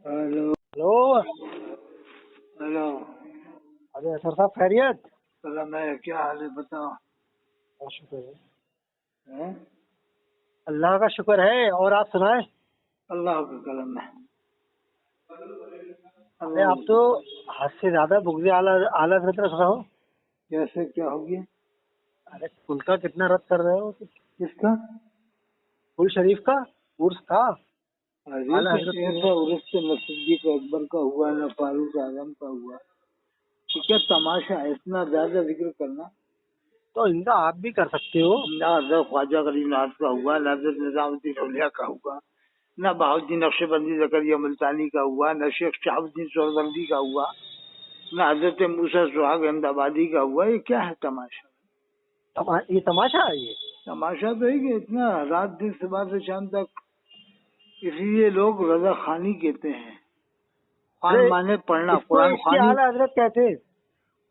Hello. Hello. Hello. अरे sir साहब खैरियत? सलाम है, क्या हाल है बताओ। बहुत शुक्र है, हैं? अल्लाह का शुक्र है। और आप सुनाए? अल्लाह का कलम है। अरे आप तो हद से ज्यादा बुग़्ज़ आला हज़रत रख रहे हो। कैसे क्या हो गया? अरे कुल का कितना रद्द कर रहे हो? किसका? कुल शरीफ का उर्स था, अरे आला तो हज़रत के ऐसा लिए। उर्स तो न सिद्दीक़ अकबर का हुआ न फारूक आजम का हुआ। ये क्या तमाशा है, इतना ज्यादा जिक्र करना। तो इनका आप भी कर सकते हो। ना हज़रत ख्वाजा गरीबनाथ का हुआ, न हज़रत निज़ामुद्दीन औलिया का हुआ, न बहाउद्दीन नक्शबंदी ज़करिया मुल्तानी का हुआ, न शेख शहाबुद्दीन सोहरवर्दी का हुआ, न हज़रत मूसा सुहाग अहमदाबादी का हुआ। ये क्या है तमाशा? ये तमाशा है ये। तमाशा तो है कि इतना रात दिन सुबह से शाम तक, इसीलिए लोग रजा खानी कहते हैं। खान अरे माने पढ़ना, इसको कुरान इसके खानी। आला हज़रत कहते हैं।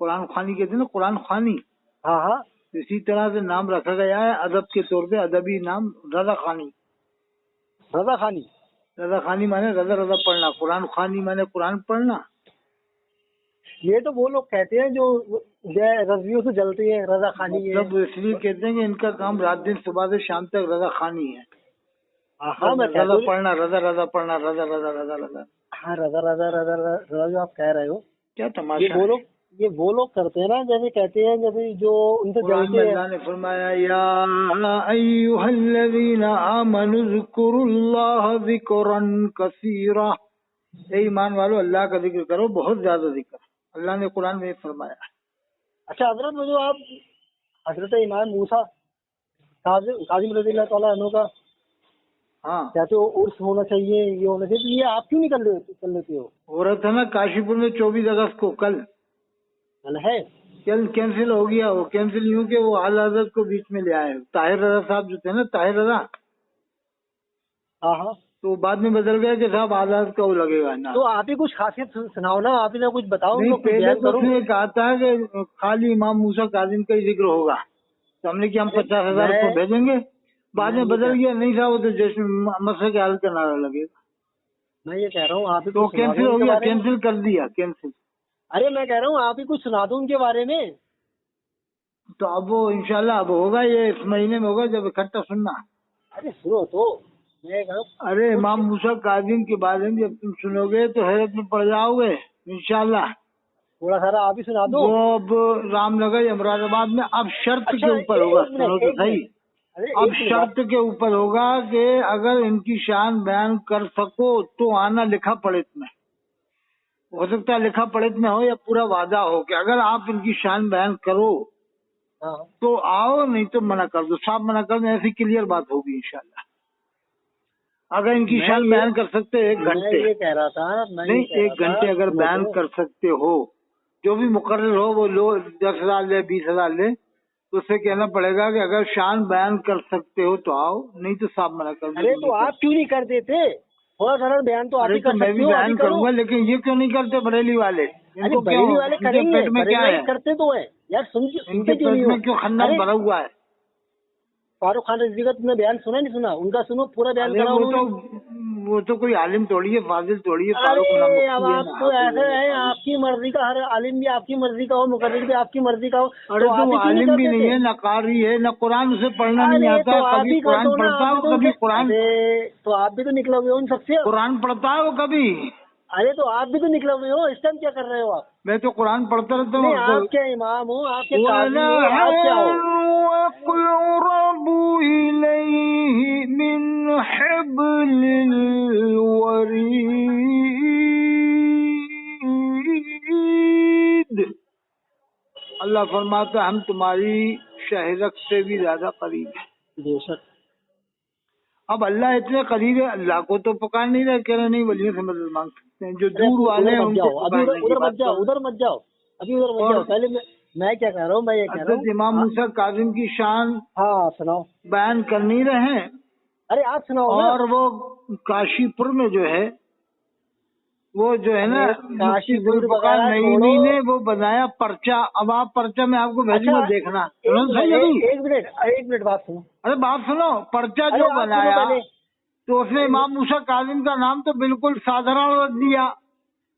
कुरान खानी कहते हैं ना, कुरान खानी। हाँ हाँ। इसी तरह से नाम रखा गया है अदब के तौर पे, अदबी नाम रजा खानी। रजा खानी। रजा खानी माने रजा रजा पढ़ना, कुरान खानी माने कुरान पढ़ना। ये तो वो लोग कहते हैं जो रजियों से जलती है, रजा खानी है। मतलब इसलिए कहते हैं कि इनका काम रात दिन सुबह से शाम तक रजा खानी है। हाँ मैं कह रजा तो पढ़ना, रजा रजा पढ़ना, रजा रजा रजा रजा। हाँ, रजा रजा रजा रजा जो आप कह रहे हो, क्या ये तमाशा वो है। लोग ये वो लोग करते हैं ना, जैसे कहते हैं जैसे जो उनसे कुरान में जलते हैं। अल्लाह ने फरमाया, या अय्युहल्लज़ीना आमनु ज़कुरुल्लाह ज़िक्रन कसीरा। ए ईमान वालो, अल्लाह का जिक्र करो, बहुत ज्यादा जिक्र। अल्लाह ने कुरान में फरमाया। अच्छा हजरत, वो जो आप हजरत इमाम मूसा काजिम रज़ियल्लाहु ताला अन्हु का हाँ, कहते हो उर्स होना चाहिए, ये होना चाहिए, तो ये आप क्यों नहीं कर लेते हो? हो रहा था ना काशीपुर में 24 अगस्त को, कल है। कल कैंसिल हो गया। वो कैंसिल यूं कि वो आला हज़रत को बीच में ले आए। ताहिर रजा साहब जो थे ना, ताहिर रजा, हाँ हाँ। तो बाद में बदल गया कि साहब आला हज़रत का वो लगेगा ना। तो आप ही कुछ खासियत सुनाओ ना, आप ही ना कुछ बताओ, नहीं, उनको कुछ पहले बयान तो करो। उसने कहा था कि खाली इमाम मूसा काजिम का ही जिक्र होगा, तो हमने कि हम अरे 50,000 को मैं भेजेंगे। बाद मैं में ये बदल कह गया, नहीं था वो तो जैसे मसले के हाल का नारा लगेगा। मैं ये कह रहा हूँ, आप ही तो कुछ सुना दो कैंसिल हो उनके गया, बारे में। कैंसिल कर दिया, कैंसिल। अरे मैं कह रहा हूँ आप ही कुछ सुना दो उनके बारे में। तो अब वो इंशाल्लाह अब होगा, ये इस महीने में होगा जब इकट्ठा सुनना। अरे सुनो तो, मैं कह रहा हूँ अरे कुछ इमाम मूसा काजिम के बारे में जब तुम सुनोगे तो हैरत में पड़ जाओगे इंशाल्लाह। थोड़ा सारा आप ही सुना दो। वो अब रामनगर अमरादाबाद में अब शर्त के अच्छा ऊपर होगा, एक सुनो मिनट तो एक सही। मिनट अरे अब एक मिनट आप। शर्त के ऊपर होगा कि अगर इनकी शान बयान कर सको तो आना, लिखा पढ़ित में हो सकता है, लिखा पढ़ित में हो या पूरा वादा हो कि अगर आप इनकी शान बयान करो हाँ तो आओ, नहीं तो मना कर दो, साफ मना कर दो। ऐसी क्लियर बात होगी इंशाल्लाह। अगर इनकी मैं शान ये बयान कर सकते हो 1 घंटे, मैं ये नहीं कह रहा 1 घंटे था अगर सुनो बयान तो। कर सकते हो, जो भी मुकर्रर हो वो लो, 10,000 ले 20,000 ले, तो उससे कहना पड़ेगा कि अगर शान बयान कर सकते हो तो आओ, नहीं तो साफ मना कर दो अरे कि नहीं तो कर। आप क्यों नहीं कर देते? थोड़ा सारा बयान तो आप अरे ही तो कर मैं सकते भी हो, आप ही बयान करो। करूंगा, लेकिन ये क्यों नहीं करते बरेली वाले? अरे इनको क्यों, बरेली वाले इनके करेंगे, पेट में क्या बरेली वाले है? करते तो है यार, इनके सुनते क्यों पेट नहीं हो? में क्यों खंडन अरे भरा हुआ है? फारूक खान रज़ी का तुमने बयान सुना नहीं सुना? उनका सुनो, पूरा बयान अरे करा उन्होंने। वो तो कोई आलिम थोड़ी है, फाजिल थोड़ी है, फारूक ना अरे अब मुफ्ती है आप ना तो हाफिज ऐसे है ना हैं, काजी। आपकी मर्जी का, हर आलिम भी आपकी मर्जी का हो, मुकर्रिर भी आपकी मर्जी का हो, अरे तो तो आप वो ही क्यों नहीं आलिम कर भी नहीं देते? है, ना कारी है, ना कुरान उसे पढ़ना नहीं अरे आता, तो आप कभी ही कर कुरान दो ना, पढ़ता आप है भी वो, तो उनसे। कभी कुरान अरे तो आप भी तो निकलोगे उन सबसे। कुरान पढ़ता है वो कभी। अरे तो आप भी तो निकलोगे हो, इस टाइम क्या कर रहे हो आप? मैं तो कुरान पढ़ता रहता नहीं, हूँ। आप क्या इमाम हो, आप क्या काजी वला हो, आप क्या हो? अक़रबु इलैहि मिन हब्लिल वरीद। अल्लाह फरमाता है हम तुम्हारी शहरक से भी ज्यादा करीब है। बेशक। अब अल्लाह इतने करीब है, अल्लाह को तो पुकार नहीं रहे, कह रहे नहीं वलियों से मदद मांग सकते हैं, जो अरे दूर वाले उधर हैं मत उनको जाओ अभी, पुकारने की उधर मत बात जाओ, कर। उधर मत जाओ अभी, उधर मत और जाओ। पहले मैं क्या कह रहा हूँ, मैं ये कह रहा हजरत इमाम हूँ। मूसा काजिम की शान हाँ सुनाओ। बयान कर नहीं रहे हैं। अरे आप सुनाओ ना। और वो काशीपुर में जो है, वो जो है ना, अरे मुफ्ती काशीपुर जुल्फकार वगैरह छोड़ो। नईमी ने वो बनाया पर्चा। अब आप पर्चा मैं आपको अच्छा भेजूंगा, देखना। सुनो एक सही मिनट अभी। एक मिनट बात सुनो। अरे बात सुनो, पर्चा अरे जो आप सुनो बनाया, पहले। तो उसने इमाम मूसा काजिम का नाम तो बिल्कुल साधारण रख दिया,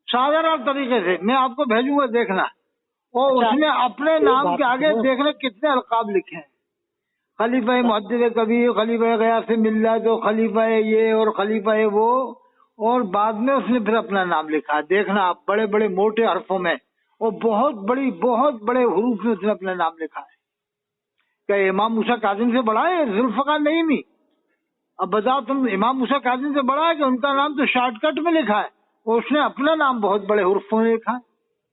साधारण तरीके से। मैं आपको भेजूंगा, देखना। और उसने अपने नाम के आगे देखना कितने अलकाब लिखे हैं, खलीफा मुहद्दिस कबीर, खलीफा गयास मिल्लत, तो खलीफा ये और खलीफा वो। और बाद में उसने फिर अपना नाम लिखा, देखना आप, बड़े बड़े मोटे हरफों में और बहुत बड़े हरूफ में उसने अपना नाम लिखा है। क्या इमाम मूसा काजिम से बड़ा है जुल्फकार नईमी? अब बताओ तुम, इमाम मूसा काजिम से बड़ा है कि उनका नाम तो शॉर्टकट में लिखा है और उसने अपना नाम बहुत बड़े हुर्फों में लिखा है।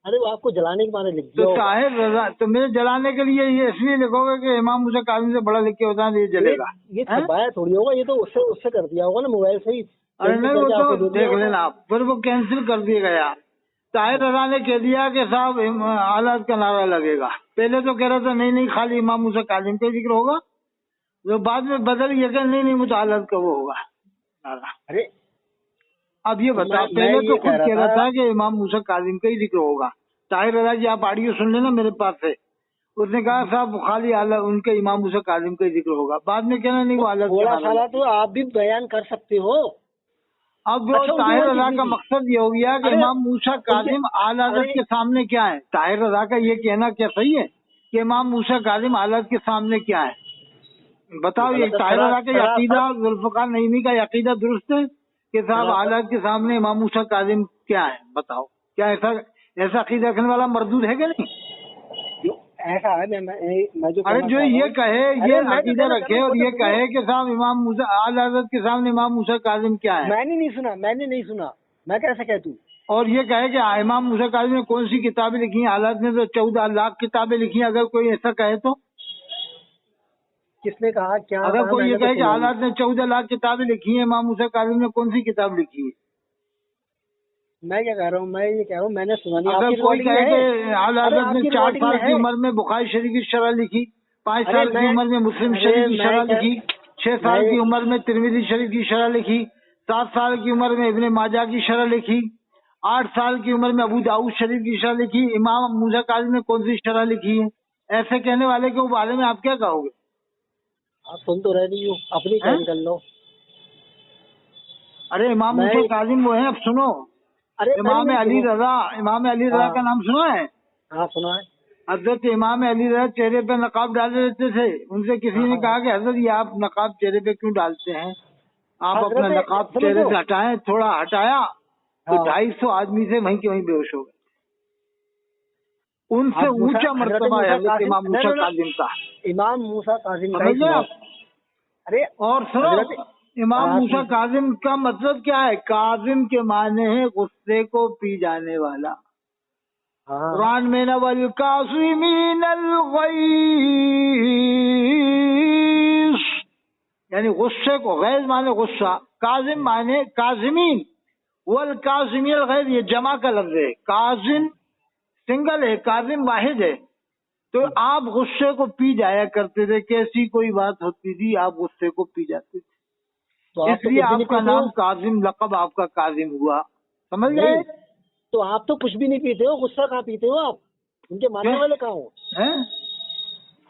अरे वो आपको जलाने के मारे लिख तो ताहिर रजा, तो मेरे जलाने के लिए ये इसलिए लिखोगे कि इमाम मूसा काजिम से बड़ा लिख के होता है, ये जलेगा? ये छपाया थोड़ी होगा, ये तो उससे कर दिया होगा ना, मोबाइल से ही। अरे नहीं, वो तो देख लेना आप, फिर वो कैंसिल कर दिया गया। ताहिर रजा ने कह दिया कि साहब हालात का नारा लगेगा। पहले तो कह रहा था नहीं खाली इमाम मूसा काजिम का जिक्र होगा, जो बाद में बदल गया कि नहीं मुतालत का वो होगा नारा। अरे अब ये बताओ, पहले तो खुद कह रहा था कि इमाम मूसा काजिम का ही जिक्र होगा। ताहिर रजा जी, आप ऑडियो सुन लेना मेरे पास से, उसने कहा साहब खाली उनके इमाम मूसा काजिम का ही जिक्र होगा, बाद में कहना नहीं वो हालत थोड़ा साला तो आप भी बयान कर सकते हो। अब जो ताहिर रजा का मकसद ये हो गया कि इमाम मूसा काजिम आला हज़रत के सामने क्या है। ताहिर रजा का ये कहना क्या सही है कि इमाम मूसा काजिम आला हज़रत के सामने क्या है? बताओ, ये ताहिर रजा का अकीदा, जुल्फकार नईमी का अकीदा दुरुस्त है कि साहब आला हज़रत के सामने इमाम मूसा काजिम क्या है? बताओ, क्या ऐसा अकीदा रखने वाला मर्दूद है कि नहीं? ऐसा है, मैं जो अरे जो ये कहे, ये अकीदा रखे और ये कहे कि साहब इमाम मूसा आला हज़रत के सामने इमाम मूसा काजिम क्या है? मैंने नहीं सुना, मैं कैसे कहतूं? और ये कहे कि इमाम मूसा काजिम ने कौन सी किताबें लिखी हैं? हालात ने तो 14 लाख किताबें लिखी हैं। अगर कोई ऐसा कहे तो, किसने कहा? क्या अगर कोई ये कहे कि हालात ने 14 लाख किताबें लिखी हैं, इमाम मूसा काजिम ने कौन सी किताब लिखी है? मैं क्या कह रहा हूँ, मैं ये कह रहा हूँ मैंने सुना नहीं। अगर कोई कहे कि हालात ने 4 साल की उम्र में बुखारी शरीफ की शरह लिखी, 5 साल की उम्र में मुस्लिम शरीफ की शरह लिखी, 6 साल की उम्र में तिरमिज़ी शरीफ की शरह लिखी, 7 साल की उम्र में इब्ने माजा की शरह लिखी, 8 साल की उम्र में अबू दाऊद शरीफ की शरह लिखी, इमाम मूसा काजिम ने कौन सी शरह लिखी है? ऐसे कहने वाले के बारे में आप क्या कहोगे? आप सुन तो रह रही हो, अपनी क्या निकल लो। अरे इमाम मूसा काजिम वो है, अब सुनो। अरे इमाम अली रजा का नाम सुना है? हाँ सुना है। हजरत इमाम अली रजा चेहरे पे नकाब डाले रहते थे। उनसे किसी ने कहा कि हजरत ये आप नकाब चेहरे पे क्यों डालते हैं? आप अपना नकाब चेहरे से हटाएं। थोड़ा हटाया तो 250 आदमी से वहीं के वहीं बेहोश हो गए। उनसे ऊंचा मर्तबा है हजरत इमाम मूसा काजिम का। इमाम मूसा काजिम समझ आप? अरे और सुनो, इमाम मूसा काजिम का मतलब क्या है? काजिम के माने है गुस्से को पी जाने वाला। कुरान में ना वल काज़िमीनल गैज़, यानी गुस्से को, गैज़ माने गुस्सा, काजिम माने काजिमीन, वल काज़िमीनल गैज़ ये जमा का लफ्ज है। काजिम सिंगल है, काजिम वाहिद है। तो आप गुस्से को पी जाया करते थे, कैसी कोई बात होती थी आप गुस्से को पी जाते थे, तो इसलिए आपका नाम काजिम, लक़ब आपका काजिम हुआ। समझ गए? तो आप तो कुछ भी नहीं पीते हो, गुस्सा कहाँ पीते हो आप? उनके मानने वाले कहाँ हो?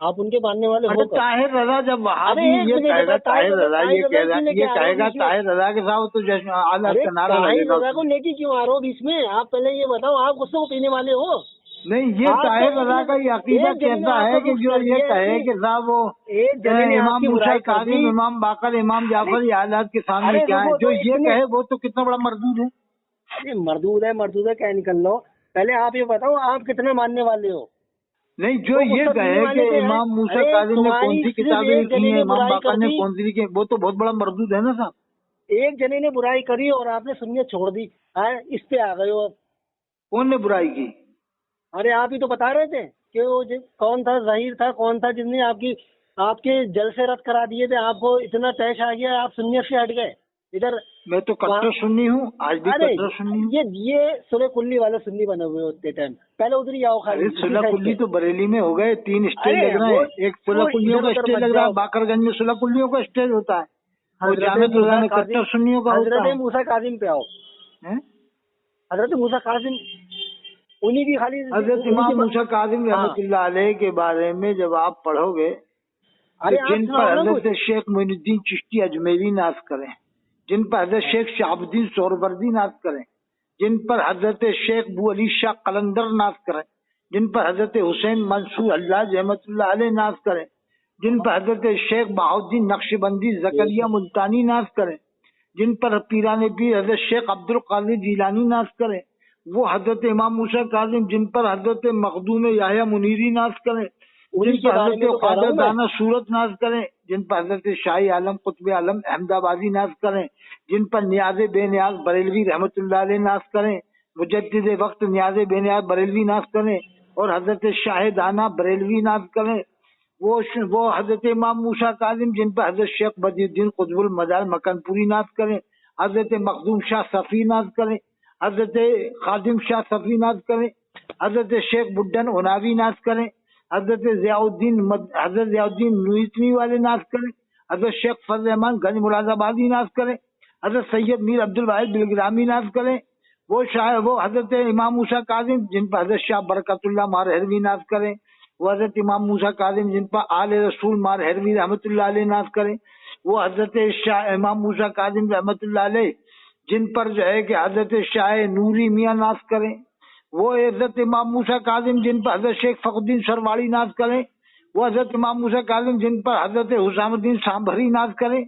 आप उनके मानने वाले हो? ताहिर रजा जब वहाबी ये कहेगा, ताहिर रजा ये कहेगा ताहिर रजा के साथ तो जश्न आला का नारा लगेगा। ताहिर रजा को लेके क्यों आ रहे हो बीच में? आप पहले ये बताओ, आप गुस्से को पीने वाले हो? नहीं, ये ताहिर रजा का ये अकीदा कहता है कि जो ये कहे कि साहब वो इमाम मूसा काजिम, इमाम बाकर, इमाम जाफर ये हालात के सामने क्या है, जो ये कहे वो तो कितना बड़ा मरदूद है। अरे मरदूद है क्या निकल लो। पहले आप ये बताओ आप कितने मानने वाले हो? नहीं, जो ये कहे कि इमाम मूसा काजिम ने कौन सी किताबें लिखी हैं, इमाम बाकर ने कौन सी लिखी है, वो तो बहुत बड़ा मरदूद है ना साहब। एक जने ने बुराई करी और आपने सुनिए छोड़ दी, इस पे आ गए हो। कौन ने बुराई की? अरे आप ही तो बता रहे थे कि वो कौन था, ज़हीर था, कौन था जिसने आपके जलसे रद्द करा दिए थे, आपको इतना तैश आ गया, आप सुन्नियत से हट गए इधर। मैं तो कट्टर सुन्नी हूँ, आज भी कट्टर सुन्नी हूँ। ये सुलह कुल्ली वाले सुन्नी बने हुए होते टाइम, पहले उधर ही आओ खाली। सुलह कुल्ली तो बरेली में हो गए, 3 स्टेज लग रहे हैं। एक सुलह कुल्लियों का स्टेज लग रहा है, बाकरगंज में सुलह कुल्लियों का स्टेज होता है, और जामिया में कट्टर सुन्नियों का होता है। हजरत मूसा काजिम पे आओ, हजरत मूसा काजिम उन्हीं की खाली। हजरत इमाम मूसा काजिम रहमतुल्लाह अलैह के बारे में जब आप पढ़ोगे, जिन पर हजरत शेख मोइनुद्दीन चिश्ती अजमेरी नाज करें, جن پر حضرت شیخ شہاب الدین سہروردی ناز کریں، جن پر حضرت شیخ بو علی شاہ قلندر ناز کریں، جن پر حضرت حسین منصور اللہ رحمۃ اللہ علیہ ناز کریں، جن پر حضرت شیخ بہاؤالدین نقشبندی زکریا ملتانی ناز کریں، جن پر پیران پیر حضرت شیخ عبد القادر جیلانی ناز کریں، وہ حضرت امام موسیٰ کاظم جن پر حضرت مخدوم یحییٰ منیری ناز کریں، جن پر حضرت خواجہ دانا صورت ناز کریں، جن پر حضرت شاہی عالم قطب عالم احمد آبادی ناز کریں، جن پر نیاز بے نیاز بریلوی رحمۃ اللہ علیہ ناز کریں، مجدد وقت نیاز بے نیاز بریلوی ناز کریں، اور حضرت شاہ دانا بریلوی ناز کریں، وہ حضرت امام موسیٰ کاظم جن پر حضرت شیخ بدی الدین قطب المدار مکن پوری ناز کریں، حضرت مخدوم شاہ صفی ناز کریں، حضرت خادم شاہ صفی ناز کریں، حضرت شیخ بڈن عناوی ناز کریں، حضرت ضیاء الدین نویتنی والے ناز کریں، حضرت شیخ فضل رحمان گنج مراد آبادی ناز کریں، حضرت سید میر عبد الواحد بلگرامی ناز کریں، وہ حضرت امام موسیٰ کاظم جن پر حضرت شاہ برکت اللہ مار ہروی ناز کریں، وہ حضرت امام موسیٰ کاظم جن پر آل رسول مار ہروی رحمۃ اللہ علیہ ناز کریں، وہ حضرت شاہ امام موسیٰ کاظم رحمۃ اللہ علیہ جن پر جو ہے کہ حضرت شاہ نوری میاں ناز کریں، وہ حضرت امام موسیٰ کاظم جن پر حضرت شیخ فخر الدین سرواڑی ناز کریں، وہ حضرت امام موسیٰ کاظم جن پر حضرت حسام الدین سامبھری ناز کریں،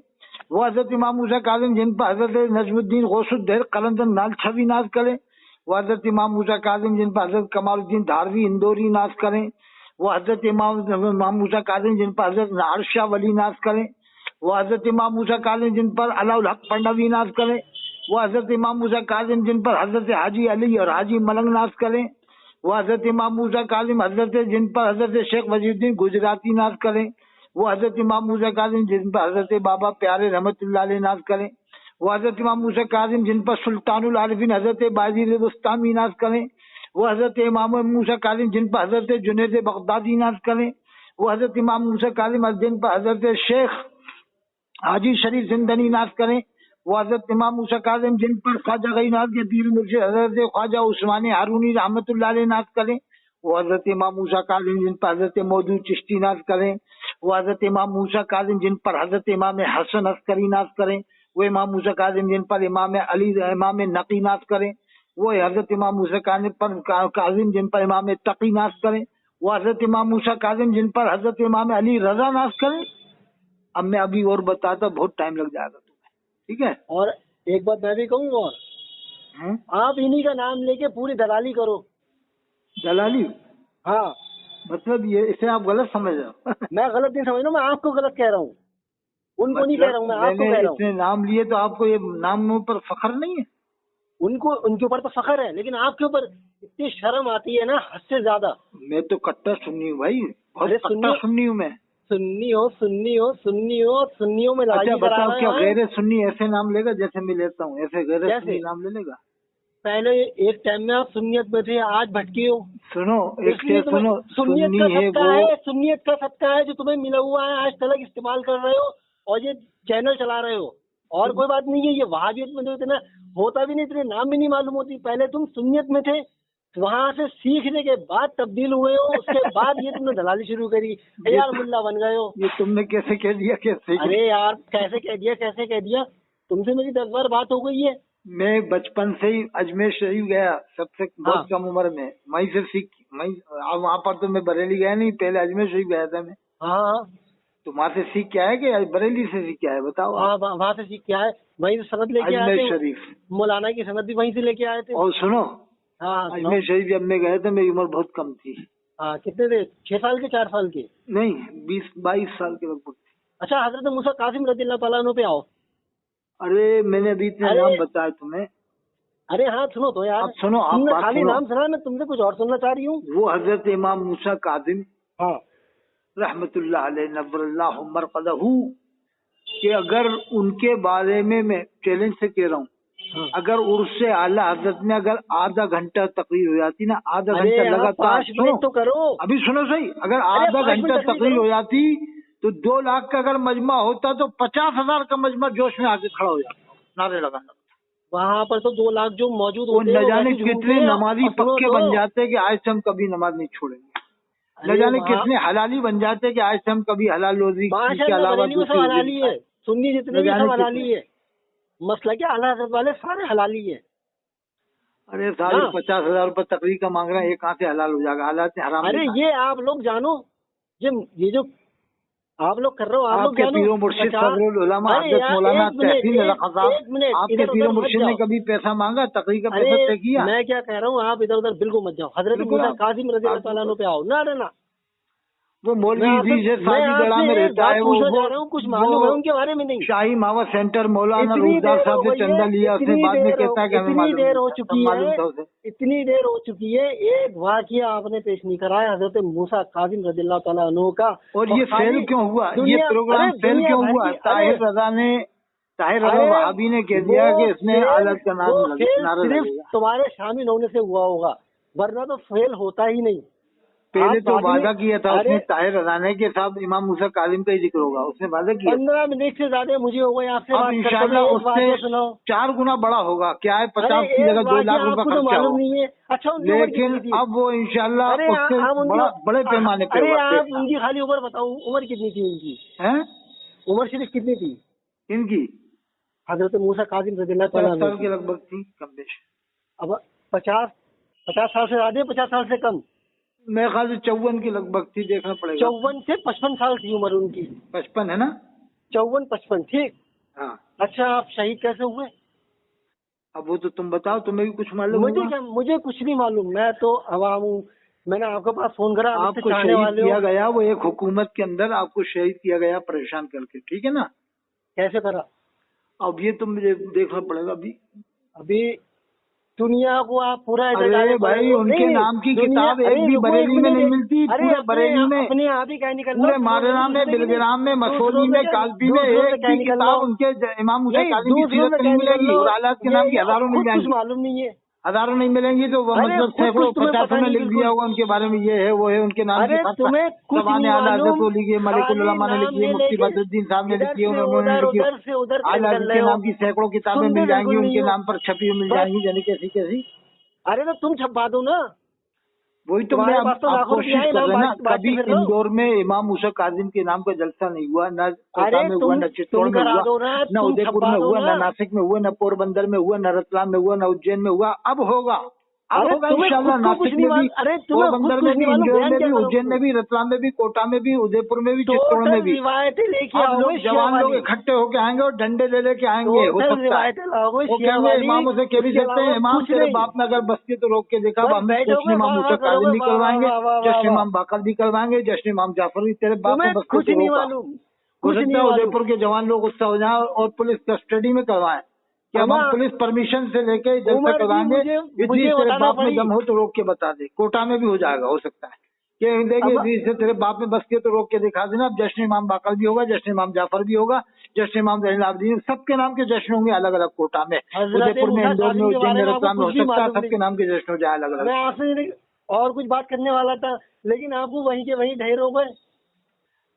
وہ حضرت امام موسیٰ کاظم جن پر حضرت نجم الدین غوث الدہر قلندر نال چھوی ناز کریں، وہ حضرت امام موسیٰ کاظم جن پر حضرت کمال الدین دھاروی اندوری ناز کریں، وہ حضرت امام موسیٰ کاظم جن پر حضرت نہار شاہ ولی ناز کریں، وہ حضرت امام موسیٰ کاظم جن پر علاء الحق پنڈوی ناز کریں، وہ حضرت امام موسیٰ کاظم جن پر حضرت حاجی علی اور حاجی ملنگ ناز کریں، وہ حضرت امام موسیٰ کاظم حضرت جن پر حضرت شیخ وزیر الدین گجراتی ناز کریں، وہ حضرت امام موسیٰ کاظم جن پر حضرت بابا پیارے رحمۃ اللہ علیہ ناز کریں، وہ حضرت امام موسیٰ کاظم جن پر سلطان العارفین حضرت بازی بستامی ناز کریں، وہ حضرت امام موسیٰ کاظم جن پر حضرت جنید بغدادی ناز کریں، وہ حضرت امام موسیٰ کاظم جن پر حضرت شیخ حاجی شریف زندنی ناز کریں، وہ حضرت امام موسیٰ کاظم جن پر خواجہ غیناز کے پیر مرشد حضرت خواجہ عثمان ہارونی رحمۃ اللہ علیہ ناز کریں، وہ حضرت امام موسیٰ کاظم جن پر حضرت مودود چشتی ناز کریں، وہ حضرت امام موسیٰ کاظم جن پر حضرت امام حسن عسکری ناز کریں، وہ امام موسیٰ کاظم جن پر امام علی امام نقی ناز کریں، وہ حضرت امام موسیٰ کاظم جن پر امام تقی ناز کریں، وہ حضرت امام موسیٰ کاظم جن پر حضرت امام علی رضا ناز کریں۔ اب میں ابھی اور بتاتا، بہت ٹائم لگ جائے گا تمہیں، ٹھیک ہے؟ اور ایک بات میں بھی کہوں گا، اور آپ انہی کا نام لے کے پوری دلالی کرو۔ دلالی؟ ہاں، مطلب یہ اسے آپ غلط سمجھ رہے ہو؟ میں غلط نہیں سمجھ رہا ہوں، میں آپ کو غلط کہہ رہا ہوں، ان کو نہیں کہہ رہا ہوں، میں آپ کو کہہ رہا ہوں۔ اتنے نام لیے تو آپ کو یہ ناموں پر فخر نہیں ہے؟ ان کے اوپر تو فخر ہے، لیکن آپ کے اوپر اتنی شرم آتی ہے نا حد سے زیادہ۔ میں تو کٹا سنی ہوں بھائی، بہت کٹا سنی ہوں میں۔ سنیوں میں لڑائی کرا بتاؤ، رہا ہے۔ کیا غیر سنی ایسے نام لے گا جیسے میں لیتا ہوں، ایسے غیر سنی نام لے گا؟ پہلے ایک ٹائم میں آپ سنیت میں تھے، آج بھٹکے ہو۔ سنو ایک سے سنو، سنیت کا صدقہ ہے، سنیت کا صدقہ ہے جو تمہیں ملا ہوا ہے، آج تلک استعمال کر رہے ہو اور یہ چینل چلا رہے ہو، اور کوئی بات نہیں ہے۔ یہ وہابیت میں تو اتنا ہوتا بھی نہیں، اتنے نام بھی نہیں معلوم ہوتی۔ پہلے تم سنیت میں تھے، وہاں سے سیکھنے کے بعد تبدیل ہوئے ہو، اس کے بعد یہ تم نے دلالی شروع کری، یار ملا بن گئے ہو۔ یہ تم نے کیسے کہہ دیا؟ کیسے؟ ارے یار کیسے کہہ دیا؟ تم سے میری 10 بار بات ہو گئی ہے۔ میں بچپن سے ہی اجمیر شریف گیا، سب سے بہت کم عمر میں، وہیں سے سیکھ، وہاں پر تو میں بریلی گیا نہیں، پہلے اجمیر شریف گیا تھا میں۔ ہاں، تو وہاں سے سیکھ کے آئے کہ بریلی سے سیکھ کے آئے؟ بتاؤ۔ ہاں، وہاں سے سیکھ کے آئے، وہیں سے سند لے کے آئے اجمیر شریف، مولانا کی سند بھی وہیں سے لے کے آئے تھے۔ اور سنو، ہاں، اجمیر شریف جب میں گئے تھے میری عمر بہت کم تھی۔ ہاں، کتنے تھے؟ 6 سال کے، 4 سال کے؟ نہیں، 20-22 سال کے لگ بھگ۔ اچھا، حضرت موسیٰ قاسم رضی اللہ تعالیٰ عنہ پہ آؤ۔ ارے میں نے ابھی اتنے نام بتایا تمہیں۔ ارے ہاں سنو تو یار، اب سنو، آپ بات خالی سنو۔ نام سنا، میں تم سے کچھ اور سننا چاہ رہی ہوں۔ وہ حضرت امام موسیٰ کاظم ہاں رحمت اللہ علیہ نور اللہ مرقدہ، کہ اگر ان کے بارے میں چیلنج سے کہہ رہا ہوں، اگر عرس اعلیٰ حضرت میں اگر آدھا گھنٹہ تقریر ہو جاتی نا، آدھا گھنٹہ لگاتار، 5 منٹ تو کرو، ابھی سنو صحیح، اگر آدھا گھنٹہ تقریر ہو جاتی تو 2 لاکھ کا اگر مجمع ہوتا تو 50,000 کا مجمع جوش میں آ کے کھڑا ہو جاتا، نعرے لگانا۔ وہاں پر تو 2 لاکھ جو موجود وہ ہوتے نہ جانے کتنے نمازی پکے بن جاتے کہ آج سے ہم کبھی نماز نہیں چھوڑیں گے، نہ جانے کتنے حلالی بن جاتے کہ آج سے ہم کبھی حلال روزی کے علاوہ حلالی ہے، سنی جتنے بھی سب حلالی ہے۔ मसला क्या, आला हजरत वाले सारे हलाली है। अरे साढ़े हाँ। 50,000 रुपए तकरीर का मांग रहे हैं, ये कहाँ से हलाल हो जाएगा? हालात ने हराम अरे देखा है। ये आप लोग जानो, ये जो आप लोग कर रहे हो, आप लोग आपके जानो पीरो मुर्शिद 50। फजलुल उलमा अरे हजरत यार मौलाना एक मिनट, तहसीन एक रखा साहब, मिनट, आपके इधर पीरो उधर मत मुर्शिद ने जाओ। कभी पैसा मांगा? तकरीर का पैसा तय अरे किया? मैं क्या कह रहा हूँ, आप इधर उधर बिल्कुल मत जाओ। हजरत बिल्कुल मूसा आप- कासिम रज़ी अल्लाह तआला अन्हु पे आओ ना, ना। वो मैं मौलवी आपसे जी से शादी गड़ा में एक रहता बात है, पूछना चाह रहा हूँ, कुछ मालूम है उनके बारे में? नहीं। शाही मावा सेंटर मौलाना इतनी रोजगार देर हो साहब से गई है, चंदा लिया, उसने इतनी बाद में देर कहता है कि हमें इतनी मालूम देर नहीं हो था, सब चुकी मालूम है, था उसे। इतनी देर हो चुकी है, एक वाकया आपने पेश नहीं कराया हजरत मूसा कासिम रज़ियल्लाहु ताला अन्हु का। और ये खाली फेल क्यों हुआ? ये दुनिया, प्रोग्राम अरे फेल दुनिया क्यों भर हुआ? की, ताहिर रजा अरे वहाबी ने कह दिया कि इसमें फेल, अलग का नाम वो फेल नारा सिर्फ लगेगा। तुम्हारे शामिल होने से हुआ होगा, वरना तो फेल होता ही नहीं। पहले आप तो बाद में- वादा किया था उसने अरे ताहिर रजा ने कि साहब इमाम मूसा कालिम का ही जिक्र होगा, उसने वादा किया। 15 मिनट से ज्यादा मुझे हो गए आपसे अब बात करते इंशाल्लाह हुए, एक बात उससे तो सुनाओ। 4 गुना बड़ा होगा। क्या है, 50 अरे की जगह एक 2 बात लाख रुपए आपको तो खर्चा मालूम हो, नहीं है। अच्छा उनकी उम्र लेकिन कितनी थी? अब वो इंशाल्लाह अरे उससे आप उनकी, बड़े पैमाने पे अरे होगा। आप देखना उनकी खाली उम्र बताओ, उम्र कितनी थी उनकी? है उम्र शरीफ कितनी थी इनकी? हजरत मूसा कासिम रज़ियल्लाहु 50 ताला अन्हु साल की? के लगभग थी, कम बेश। अब 50 साल से ज्यादा, 50 साल से कम? मेरे ख्याल से 54 की लगभग थी, देखना पड़ेगा। 54 से 55 साल थी उम्र उनकी। 55 है ना? 54-55, ठीक। हाँ। अच्छा आप शहीद कैसे हुए? अब वो तो तुम बताओ, तुम्हें भी कुछ मालूम होगा। मुझे कुछ नहीं मालूम, मैं तो अवाम हूँ। मैंने आपके पास फोन करा, आप इससे आपको चाहने शहीद वाले किया हो। गया, वो एक हुकूमत के अंदर आपको शहीद किया गया परेशान करके, ठीक है ना? कैसे करा? अब ये तो मुझे देखना पड़ेगा अभी दुनिया को आप पूरा अरे भाई उनके नाम की किताब एक भी बरेली में नहीं मिलती, पूरे बरेली में, अपने आप ही कह निकल पूरे मारेराम में, बिलग्राम में, मसोली में, कालपी में एक भी किताब उनके इमाम मूसा कासिम की सीरत में नहीं मिलेगी। और हालात के नाम की हजारों मिल जाएंगी, मालूम नहीं है, हजारों नहीं मिलेंगी तो मतलब सैकड़ों 50 में लिख दिया होगा उनके बारे में, ये है वो है, उनके नाम की तुम्हें कुछ नहीं मालूम। मलिकुल उलमा ने लिखी है, मुफ्ती बदरुद्दीन साहब ने लिखी है, उन्होंने लिखी है। उधर से उधर के नाम की सैकड़ों किताबें मिल जाएंगी, उनके नाम पर छपी हुई मिल जाएंगी, यानी कैसी कैसी। अरे तो तुम छपवा दो ना, वही तो मैं तुम्हारे पास तो आप लाखों कोशिश रुपया है कर रहे ना, हैं ना। बात कभी कर रहे हो। इंदौर में इमाम मूसा कासिम के नाम का जलसा नहीं हुआ, न कोटा में हुआ, न चित्तौड़ में हुआ, न उदयपुर में हुआ, न नासिक में हुआ, न पोरबंदर में हुआ, न रतलाम में हुआ, न उज्जैन में हुआ। अब होगा, अब होगा इंशाल्लाह। नासिक में भी, पोरबंदर में भी, इंदौर में भी, उज्जैन में भी, रतलाम में भी, कोटा में भी, उदयपुर में भी, चित्तौड़ में भी। रिवायतें लेके अब लोग जवान लोग इकट्ठे होके आएंगे और डंडे ले लेके आएंगे, हो सकता है वो कहेंगे इमामों से कह भी सकते हैं, इमाम तेरे बाप ने अगर बस्ती तो रोक के देखा, हम जश्न इमाम मूसा कासिम भी करवाएंगे, जश्न इमाम बाकर भी करवाएंगे, जश्न इमाम जाफर भी, तेरे बाप ने बस्ती कुछ तो नहीं रोका। मालूम, हो सकता है उदयपुर के जवान लोग गुस्सा हो जाए और पुलिस कस्टडी में करवाएं कि अब हम पुलिस परमिशन से लेके जलसा करवाएंगे, इतनी तेरे बाप में दम हो तो रोक के बता दे। कोटा में भी हो जाएगा, हो सकता है कि देखिए इससे तेरे बाप में बस्ती है तो रोक के दिखा देना। अब जश्न इमाम बाकर भी होगा, जश्न इमाम जाफर भी होगा, जश्न इमाम ज़ैनुल आबिदीन, सबके नाम के जश्न होंगे अलग अलग। कोटा में, उदयपुर में, इंदौर में, उज्जैन में, रतलाम में, हो सकता है सबके नाम के जश्न हो जाए अलग अलग। मैं आपसे और कुछ बात करने वाला था, लेकिन आपको वहीं के वहीं ढेर हो गए।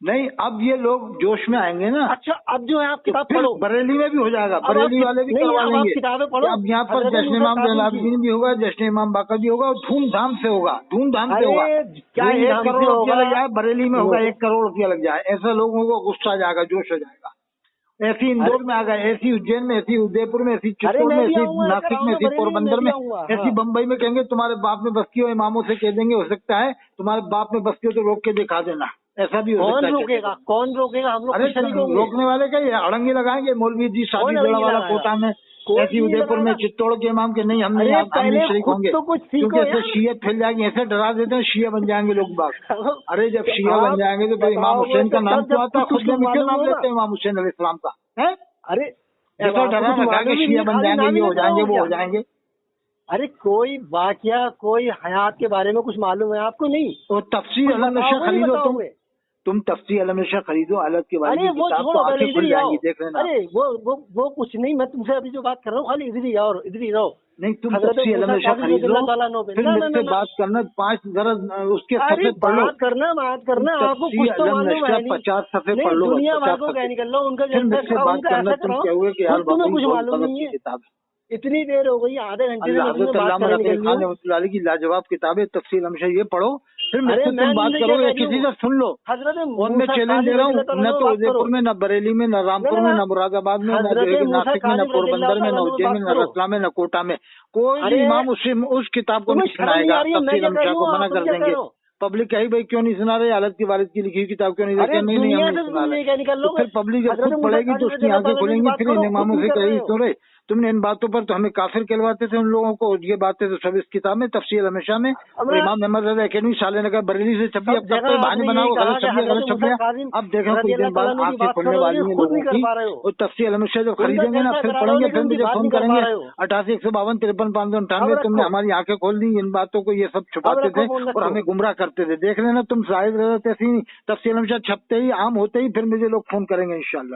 नहीं, अब ये लोग जोश में आएंगे ना। अच्छा अब जो है आप किताब पढ़ो, बरेली में भी हो जाएगा, बरेली वाले भी करवा लेंगे। किताबें पढ़ो, अब यहाँ पर जश्न इमाम ज़ैनुल आबिदीन भी होगा, जश्न इमाम बाकर भी होगा, और धूमधाम से होगा, धूमधाम से होगा। क्या 1 करोड़ रुपया लग जाए, बरेली में होगा 1 करोड़ रुपया लग जाए, ऐसा लोगों को गुस्सा आ जाएगा, जोश हो जाएगा। ऐसी इंदौर में आ गए, ऐसी उज्जैन में, ऐसी उदयपुर में, ऐसी चित्तौड़ में, ऐसी नासिक में, ऐसी पोरबंदर में, ऐसी बम्बई में कहेंगे तुम्हारे बाप में बस्ती हो, इमामों से कह देंगे हो सकता है तुम्हारे बाप में बस्ती हो तो रोक के दिखा देना, ऐसा भी हो सकता है। कौन रोकेगा? हम लोग अरे रोकने वाले क्या, ये अड़ंगे लगाएंगे मौलवी जी शादी जोड़ा वाला कोटा में, ऐसी उदयपुर में, चित्तौड़ के इमाम के नहीं हम नहीं शरीक होंगे, क्योंकि ऐसे शिया फैल जाएंगे, ऐसे डरा देते हैं शिया बन जाएंगे लोग बाग। अरे जब शिया बन जाएंगे तो फिर इमाम हुसैन का नाम क्यों आता है? खुद में क्यों नाम लेते हैं इमाम हुसैन अलैहिस्सलाम का? है अरे ऐसा डरा रखा कि शिया बन जाएंगे, ये हो जाएंगे, वो हो जाएंगे। अरे कोई वाकया, कोई हयात के बारे में कुछ मालूम है आपको? नहीं। तो तफसीर अलम खरीदो, तुम तफसीर अलम खरीदो, हालत के बारे में किताब तो आंखें खुल जाएंगी, देख लेना। अरे वो कुछ नहीं, मैं तुमसे अभी जो बात कर रहा हूँ खाली इधर ही और इधर ही रहो। नहीं, तुम तफसीर अलम खरीदो, फिर मुझसे बात करना, 5 जरा उसके सफ़े पढ़ लो, बात करना आपको कुछ तो मालूम है नहीं। 50 सफ़े पढ़ लो, दुनिया भर को क्या निकल लो, उनका फिर मुझसे बात करना, तुम कहोगे कि यार तुम्हें कुछ मालूम नहीं है। किताब इतनी देर हो गई, आधे घंटे से की लाजवाब किताब है तफसीर अलम, ये पढ़ो, फिर मुझसे तुम बात करोगे, किसी से सुन लो। और मैं चैलेंज दे रहा हूँ, न तो उदयपुर में, न बरेली में, न रामपुर में, न मुरादाबाद में, न नासिक में, न पोरबंदर में, न उज्जैन में, न रतलाम में, न कोटा में कोई भी इमाम उस किताब को नहीं सुनाएगा। तफसीर हमशा को मना कर देंगे। पब्लिक कही भाई क्यों नहीं सुना रहे, हालत की वारिस की लिखी किताब क्यों नहीं देखे? नहीं हम नहीं सुना रहे। तो फिर पब्लिक जब खुद पढ़ेगी तो उसकी आंखें खुलेंगी। फिर इन इमामों से कही तो रहे तुमने इन बातों पर तो हमें काफिर कहलवाते थे उन लोगों को, ये बातें तो सब इस किताब में तफसीर हमेशा में। और इमाम अहमद रज़ा अकेडमी साले नगर बरेली से छपी। अब कब तक बहाने बनाओ, गलत छप गया। अब देखो कुछ दिन बाद आंखें खुलने वाली है लोगों की। और तफसीर हमेशा जब खरीदेंगे ना फिर पढ़ेंगे, फिर मुझे फोन करेंगे 88 152 53 598। तुमने हमारी आंखें खोल दी, इन बातों को ये सब छुपाते थे और हमें गुमराह करते थे। देख लेना तुम शायद तफसीर हमेशा छपते ही आम होते ही फिर मुझे लोग फोन करेंगे इंशाल्लाह।